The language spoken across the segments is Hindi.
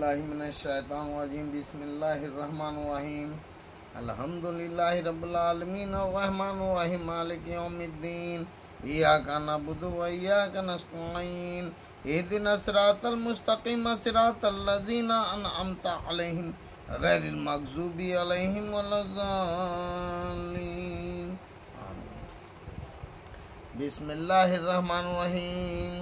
बिल्लाहि मिनश्शैतानिर्रजीम बिस्मिल्लाहिर्रहमानिर्रहीम अल्हम्दुलिल्लाहि रब्बिल आलमीन अर्रहमानिर्रहीम मालिकि यौमिद्दीन इय्याका नअबुदु व इय्याका नस्तईन इहदिनस सिरातल मुस्तकीम सिरातल लज़ीना अनअमता अलैहिम गैरिल मग़ज़ूबि अलैहिम वलज़्ज़ालिन आमीन। बिस्मिल्लाहिर्रहमानिर्रहीम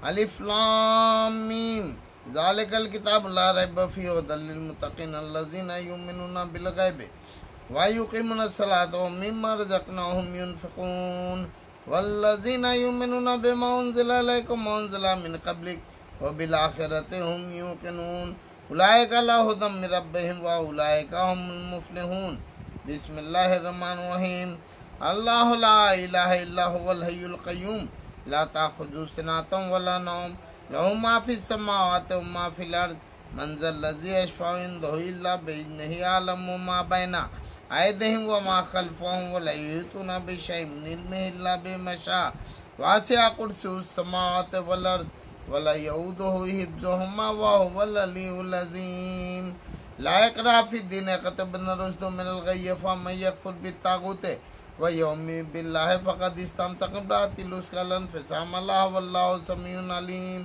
अलिफ लाम मीम ज़ालिकल किताब ला रैब फ़ीहि हुदल लिल मुत्तक़ीन अल्लज़ीना युमिनूना बिल ग़ैबि व युक़ीमूना सलाता व मिम्मा रज़क़नाहुम युनफ़िक़ून वल्लज़ीना युमिनूना बिमा उन्ज़िला इलैका व उन्ज़िला मिन क़ब्लिक व बिल आख़िरति हुम युक़िनून उलाइका अला हुदम मिन रब्बिहिम व उलाइका हुमुल मुफ़्लिहून। बिस्मिल्लाहिर्रहमानिर्रहीम अल्लाहु ला इलाहा इल्ला हुवल हय्युल क़य्यूम ला ताख़ुज़ुहु सिनातुन वला नौम लहू मा फ़िस समावाति व मा फ़िल अर्ज़ मन ज़ल्लज़ी यशफ़अउ इंदहु इल्ला बिइज़्निहि यअलमु मा बैना अयदीहिम व मा ख़ल्फ़हुम व ला युहीतूना बिशैइन मिन इल्मिहि इल्ला बिमा शाअ वसिअ कुर्सियुहु समावाति वल अर्ज़ व ला यऊदुहु हिफ़्ज़ुहुमा व हुवल अलिय्युल अज़ीम। ला इक्राहा फ़िद्दीन क़द तबय्यना रुश्दु मिनल ग़य्यि फ़मन यकफ़ुर बित्ताग़ूति व यु'मिन बिल्लाहि फ़क़द इस्तमसक बिल उर्वातिल इन्फ़िसाम वल्लाहु समीउन अलीम।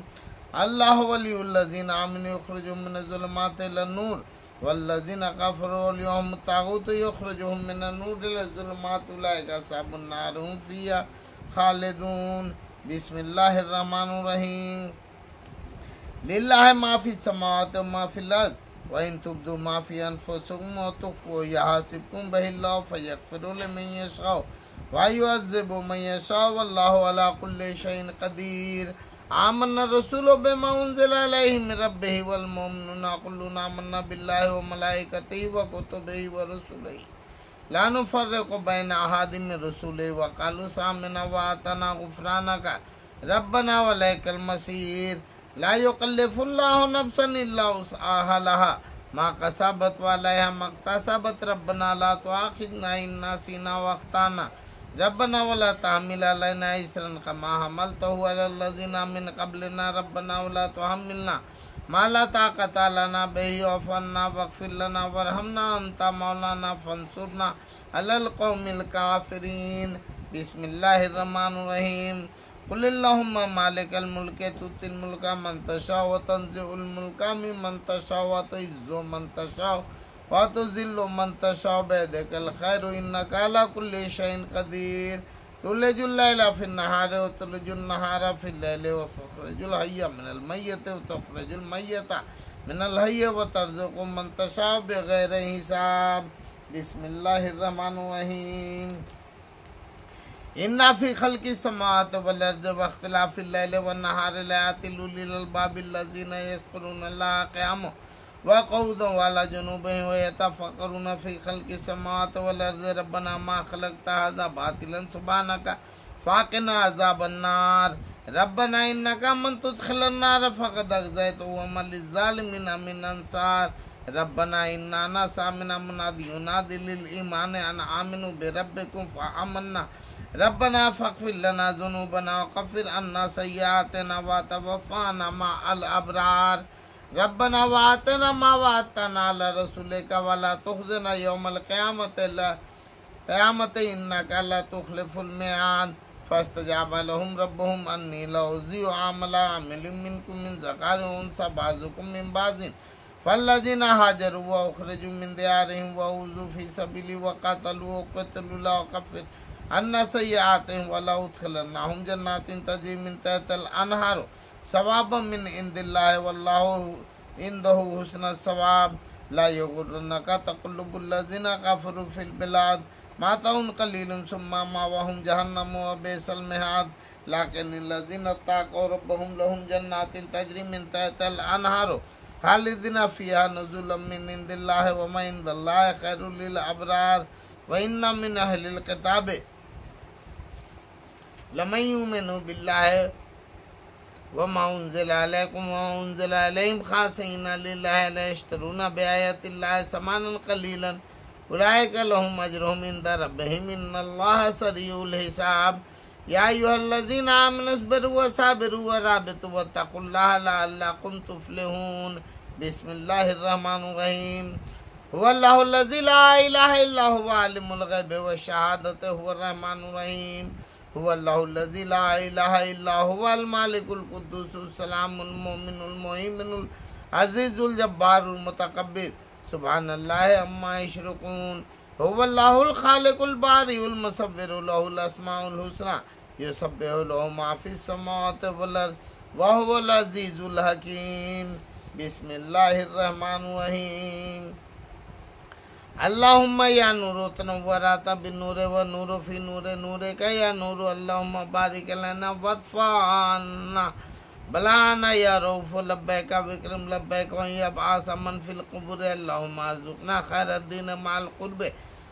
अल्लाहु वलियुल्लज़ीना आमनू युख़्रिजुहुम मिनज़ ज़ुलुमाति इलन नूर वल्लज़ीना कफ़रू अवलियाहुमुत ताग़ूत युख़्रिजुहुम मिनन नूर इलज़ ज़ुलुमाति उलाइका अस्हाबुन नार हुम फ़ीहा ख़ालिदून। बिस्मिल्लाहिर्रहमानिर्रहीम लिल्लाहि मा फ़िस समावाति व मा फ़िल अर्ज़ व इन तुब्दू मा फ़ी अनफ़ुसिकुम व तुख़्फ़ूहु यहसिबकुम बिहिल्लाहु फ़यग़फ़िरु लिमन यशाअ व युअज़्ज़िबु मन यशाअ वल्लाहु अला कुल्लि शैइन क़दीर। आमन्ना रसूलु बिमा उन्ज़िला इलैहि मिन रब्बिहि वल मुमिनूना कुल्लुन आमन्ना बिल्लाहि व मलाइकतिहि व कुतुबिहि व रुसुलिहि ला नुफ़र्रिक़ु बैना अहदिम मिन रुसुलिहि व क़ालू समिअना व अताना ग़ुफ़्रानक रब्बना व इलैकल मसीर। ला युकल्लिफ़ुल्लाहु नफ़्सन इल्ला वुस्अहा लहा मा कसबत व अलैहा मक्तसबत रब्बना ला तुआख़िज़ना इन नसीना व अख़्ताना रब्बना वला तहमिल अलैना इसरन कमा हमलतहु अलल लज़ीना मिन क़ब्लिना रब्बना वला तुहम्मिलना मा ला ताक़ता लना बिही वाफ़ु अन्ना वग़फ़िर लना वरहमना अन्ता मौलाना फ़ंसुरना अलल क़ौमिल काफ़िरीन। बिस्मिल्लाहिर्रहमानिर्रहीम क़ुलिल्लाहुम्मा मालिकल मुल्कि तु'तिल मुल्का मन तशाअ व तंज़िउल मुल्का मिम्मन तशाअ व तु'इज़्ज़ु मन तशाअ व तुज़िल्लु मन तशाअ बियदिकल ख़ैरु इन्नका अला कुल्लि शैइन क़दीर। तुलिजुल लैला फ़िन नहारि व तुलिजुन नहारा फ़िल लैलि व तुख़रिजुल हय्य मिनल मय्यति व तुख़रिजुल मय्यता मिनल हय्य व तर्ज़ुक़ु मन तशाअ बिग़ैरि हिसाब। बिस्मिल्लाहिर्रहमानिर्रहीम इन्ना फ़ी ख़ल्क़िस समावाति वल अर्ज़ि व इख़्तिलाफ़िल लैलि वन नहारि लआयातिन लिउलिल अलबाबि अल्लज़ीना यज़्कुरूना अल्लाह क़ियामन व क़ुऊदन व अला जुनूबिहिम व यतफ़क्करूना फ़ी ख़ल्क़िस समावाति वल अर्ज़ि रब्बना मा ख़लक़्ता हाज़ा बातिलन सुब्हानका फ़क़िना अज़ाबन नार रब्बना इन्नका मन तुदख़िलिन नार फ़क़द अख़ज़यतहु व मा लिज़्ज़ालिमीन मिन अंसार। रब्बना इन्ना समिअना मुनादिय्यन युनादी लिल ईमानि अन आमिनू बिरब्बिकुम फ़आमन्ना रब्बना फ़ग़फ़िर लना ज़ुनूबना व कफ़िर अन्ना सय्यिआतिना व तवफ़्फ़ाना मअल अबरार। रब्बना व आतिना मा वअदतना अला रसूलिका व ला तुख़्ज़िना यौमल क़ियामति इन्नका ला तुख़्लिफ़ुल मिआद। फ़स्तजाब लहुम रब्बुहुम अन्नी ला उज़ीउ अमला आमिलिन मिनकुम मिन ज़कारिन व उन्सा बअज़ुकुम मिन बअज़िन फ़ल्लज़ीना हाजरू व उख़रिजू मिन दियारिहिम व उज़ू फ़ी सबीली व क़ातलू व क़ुतिलू ला उकफ़िर अन्ना सय्यिआतिहिम व ला उदख़िलन्नाहुम जन्नातिन तजरी मिन तहतिल अनहार सवाबन मिन इंदिल्लाहि वल्लाहु इंदहु हुस्नुस सवाब। ला यग़ुर्रन्नका तक़ल्लुबुल लज़ीना कफ़रू फ़िल बिलाद माताउन क़लीलुन सुम्मा मावाहुम जहन्नम व बि'सल मिहाद। लाकिनिल लज़ीना तक़ौ रब्बहुम लहुम जन्नातिन तजरी मिन तहतिल अनहार ख़ालिदीना फ़ीहा नुज़ुलन मिन इंदिल्लाहि व मा इंदल्लाहि ख़ैरुल लिल अबरार। व इन्ना मिन अहलिल किताबि लमन युमिनु बिल्लाहि व मा उन्ज़िला इलैकुम व मा उन्ज़िला इलैहिम ख़ाशिईन लिल्लाहि ला यश्तरूना बिआयातिल्लाहि समानन क़लीलन उलाइका लहुम अज्रुहुम इंदा रब्बिहिम इन्नल्लाहा सरीउल हिसाब। या अय्युहल्लज़ीना आमनू इस्बिरू व साबिरू व राबितू वत्तक़ुल्लाहा लअल्लकुम तुफ़्लिहून। बिस्मिल्लाहिर्रहमानिर्रहीम। हुवल्लाहुल्लज़ी ला इलाहा इल्ला हुवा आलिमुल ग़ैबि वश्शहादति हुवर रहमानुर रहीम। हुवल्लाहुल्लज़ी ला इलाहा इल्ला हुवल मालिकुल कुद्दूसुस सलामुल मोमिनुल मुहैमिनुल अज़ीज़ुल जब्बारुल मुतकब्बिर सुब्हानल्लाहि अम्मा युशरिकून। हुवल्लाहुल खालिकुल बारिउल मुसव्विरु लहुल अस्माउल हुस्ना युसब्बिहु लहु मा फ़िस समावाति वल अर्ज़ व हुवल अज़ीज़ुल हकीम। बिस्मिल्लाहिर्रहमानिर्रहीम। अल्लाहुम्मा या नूरु तनव्वरता बिन्नूरि व नूरु फ़ी नूरि नूरिक या नूरु अल्लाहुम्मा बारिक लना वदफ़अना बलाना या रऊफ़ लब्बैक विक्रम लब्बैक व यबअस मन फ़िल क़ुबूर अल्लाहुम्मा अर्ज़ुक़ना खैरद्दीन मअल क़ुर्ब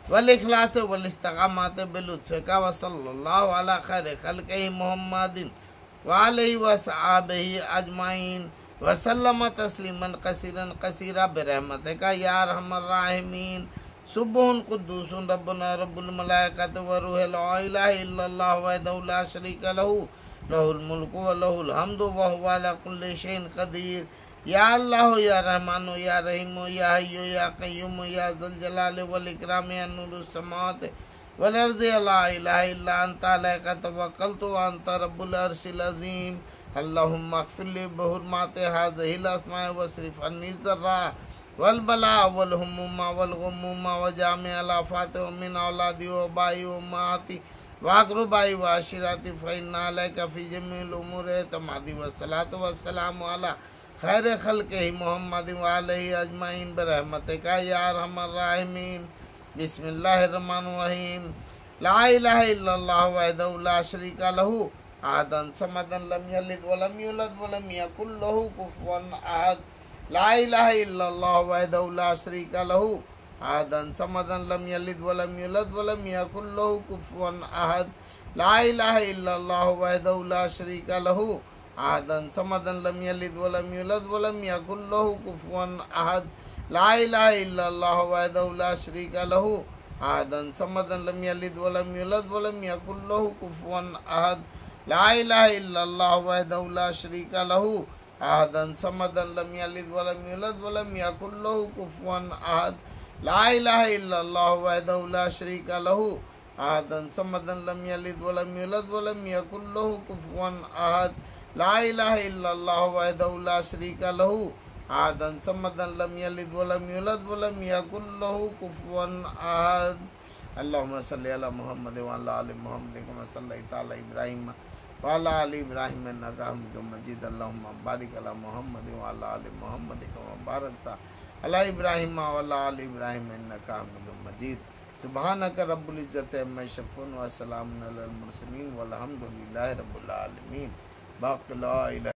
वल इख़लास वल इस्तिक़ामत बिलुत्फ़िक व सल्लल्लाहु अला खैरि ख़ल्क़िही मुहम्मदिन व आलिहि व सहाबिही अजमाइन वसल्लम तस्लीमन कसीरन कसीरा बिरहमतिका या अरहमर राहिमीन। सुब्हुन कुद्दूसुन रब्बुना रब्बुल मलाइकति व रूहिल ला इलाहा इल्लल्लाहु वहदहु ला शरीका लहु लहुल मुल्कु व लहुल हम्दु व हुवा अला कुल्लि शैइन क़दीर। या अल्लाह या रहमान या रहीम या हय्यु या क़य्यूम या ज़ुल जलाल वल इकराम या नूरुस समावाति वल अर्ज़ि ला इलाहा इल्ला अंता अलैका तवक्कलतु व अंता रब्बुल अर्शिल अज़ीम। अल्लाहुम्मा अग़फ़िर ली बिहुरमाति हाज़िहिल अस्माइ वस्रिफ़ अन्नी ज़र्रा वल बला वल हुम्मुमा वल ग़ुम्मुमा व जामिअल आफ़ाति व मिन औलादी व बाई व उम्महाती व अक़रबाई व अशीराती फ़इन्ना अलैका फ़ी जमीइल उमूरि एतमादी वस्सलातु वस्सलामु अला खैरि ख़ल्क़िही मुहम्मदिन व आलिहि अजमाइन बिरहमतिका या अरहमर राहिमीन। बिस्मिल्लाहिर्रहमानिर्रहीम। ला इलाहा इल्लल्लाहु वहदहु ला शरीका लहु अहदन समदन लम यलिद वलम यूलद वलम यकुल लहु कुफुवन अहद। ला इलाहा इल्लल्लाहु वहदहु ला शरीका लहु अहदन समदन लम यलिद वलम यूलद वलम यकुल लहु कुफुवन अहद। ला इलाहा इल्लल्लाहु वहदहु ला शरीका लहु अहदन समदन लम यलिद वलम यूलद वलम यकुल लहु कुफुवन अहद। ला इलाहा इल्लल्लाहु वहदहु ला शरीका लहु अहदन समदन लम यलिद वलम यूलद वलम यकुल लहु कुफुवन अहद। ला इलाहा इल्लल्लाहु वहदहु ला शरीका लहु अहदन समदन लम यलिद वलम यूलद वलम यकुल लहु कुफुवन अहद। ला इलाहा इल्लल्लाहु वहदहु ला शरीका लहु अहदन समदन लम यलिद वलम यूलद वलम यकुल लहु कुफुवन अहद। ला इलाहा इल्लल्लाहु वहदहु ला शरीका लहु अहदन समदन लम यलिद वलम यूलद वलम यकुल लहु कुफुवन अहद। अल्लाहुम्मा सल्लि अला मुहम्मद व अला आलि मुहम्मद कमा सल्लैता अला इब्राहीम व अला आलि इब्राहीम इन्नका हमीदुम मजीद। अल्लाहुम्मा बारिक अला मुहम्मद व अला आलि मुहम्मद कमा बारकता अला इब्राहीम व अला आलि इब्राहीम इन्नका हमीदुम मजीद। सुब्हानक रब्बुल इज्जति अम्मा यसिफून व सलामुन अलल मुरसलीन वल्हम्दुलिल्लाहि रब्बिल आलमीन। बाक़ी ला इलाहा